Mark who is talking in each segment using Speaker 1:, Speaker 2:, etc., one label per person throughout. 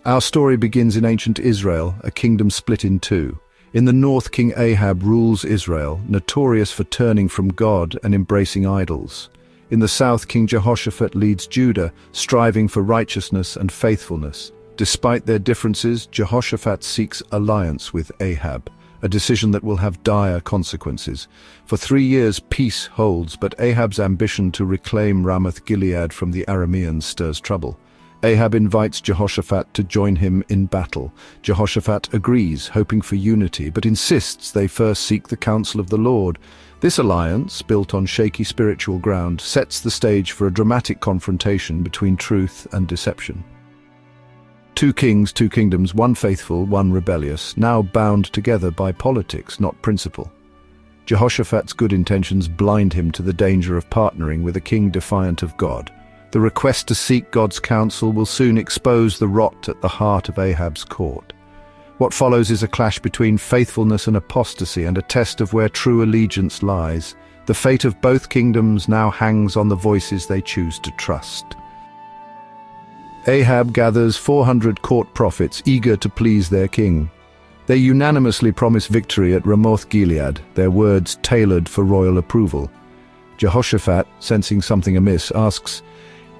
Speaker 1: Our story begins in ancient Israel, a kingdom split in two. In the north, King Ahab rules Israel, notorious for turning from God and embracing idols. In the south, King Jehoshaphat leads Judah, striving for righteousness and faithfulness. Despite their differences, Jehoshaphat seeks alliance with Ahab, a decision that will have dire consequences. For 3 years, peace holds, but Ahab's ambition to reclaim Ramoth Gilead from the Arameans stirs trouble. Ahab invites Jehoshaphat to join him in battle. Jehoshaphat agrees, hoping for unity, but insists they first seek the counsel of the Lord. This alliance, built on shaky spiritual ground, sets the stage for a dramatic confrontation between truth and deception. Two kings, two kingdoms, one faithful, one rebellious, now bound together by politics, not principle. Jehoshaphat's good intentions blind him to the danger of partnering with a king defiant of God. The request to seek God's counsel will soon expose the rot at the heart of Ahab's court. What follows is a clash between faithfulness and apostasy, and a test of where true allegiance lies. The fate of both kingdoms now hangs on the voices they choose to trust. Ahab gathers 400 court prophets eager to please their king. They unanimously promise victory at Ramoth Gilead, their words tailored for royal approval. Jehoshaphat, sensing something amiss, asks,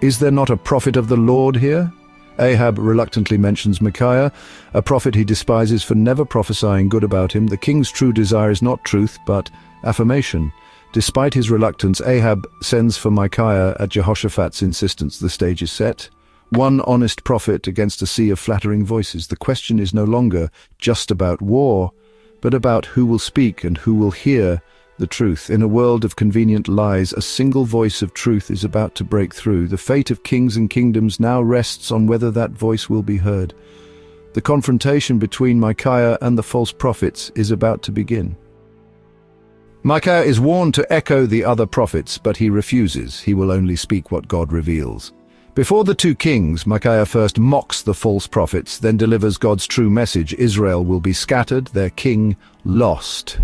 Speaker 1: "Is there not a prophet of the Lord here?" Ahab reluctantly mentions Micaiah, a prophet he despises for never prophesying good about him. The king's true desire is not truth, but affirmation. Despite his reluctance, Ahab sends for Micaiah at Jehoshaphat's insistence. The stage is set. One honest prophet against a sea of flattering voices. The question is no longer just about war, but about who will speak and who will hear the truth. In a world of convenient lies, a single voice of truth is about to break through. The fate of kings and kingdoms now rests on whether that voice will be heard. The confrontation between Micaiah and the false prophets is about to begin. Micaiah is warned to echo the other prophets, but he refuses. He will only speak what God reveals. Before the two kings, Micaiah first mocks the false prophets, then delivers God's true message. Israel will be scattered, their king lost.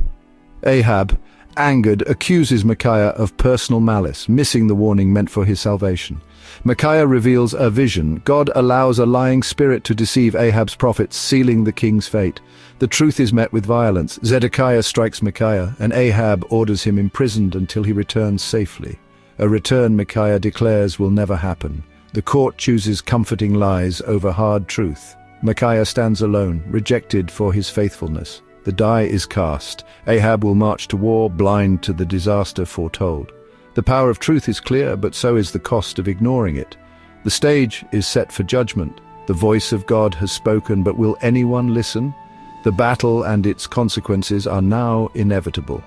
Speaker 1: Ahab, angered, accuses Micaiah of personal malice, missing the warning meant for his salvation. Micaiah reveals a vision. God allows a lying spirit to deceive Ahab's prophets, sealing the king's fate. The truth is met with violence. Zedekiah strikes Micaiah, and Ahab orders him imprisoned until he returns safely. A return, Micaiah declares, will never happen. The court chooses comforting lies over hard truth. Micaiah stands alone, rejected for his faithfulness. The die is cast. Ahab will march to war, blind to the disaster foretold. The power of truth is clear, but so is the cost of ignoring it. The stage is set for judgment. The voice of God has spoken, but will anyone listen? The battle and its consequences are now inevitable.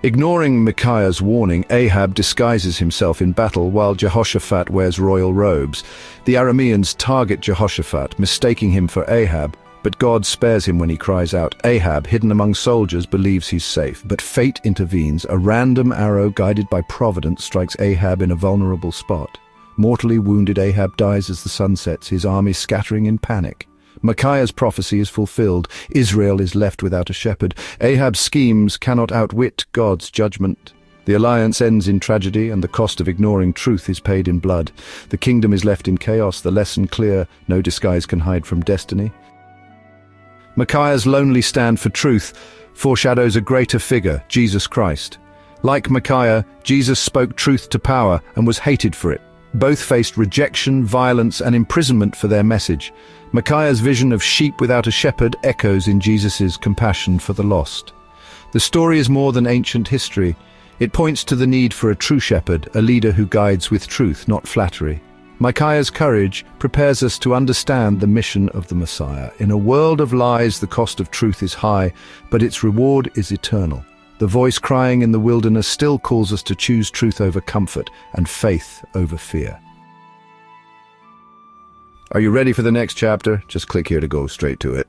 Speaker 1: Ignoring Micaiah's warning, Ahab disguises himself in battle while Jehoshaphat wears royal robes. The Arameans target Jehoshaphat, mistaking him for Ahab. But God spares him when he cries out. Ahab, hidden among soldiers, believes he's safe. But fate intervenes. A random arrow guided by providence strikes Ahab in a vulnerable spot. Mortally wounded, Ahab dies as the sun sets, his army scattering in panic. Micaiah's prophecy is fulfilled. Israel is left without a shepherd. Ahab's schemes cannot outwit God's judgment. The alliance ends in tragedy, and the cost of ignoring truth is paid in blood. The kingdom is left in chaos. The lesson clear: no disguise can hide from destiny. Micaiah's lonely stand for truth foreshadows a greater figure, Jesus Christ. Like Micaiah, Jesus spoke truth to power and was hated for it. Both faced rejection, violence, and imprisonment for their message. Micaiah's vision of sheep without a shepherd echoes in Jesus' compassion for the lost. The story is more than ancient history. It points to the need for a true shepherd, a leader who guides with truth, not flattery. Micaiah's courage prepares us to understand the mission of the Messiah. In a world of lies, the cost of truth is high, but its reward is eternal. The voice crying in the wilderness still calls us to choose truth over comfort and faith over fear. Are you ready for the next chapter? Just click here to go straight to it.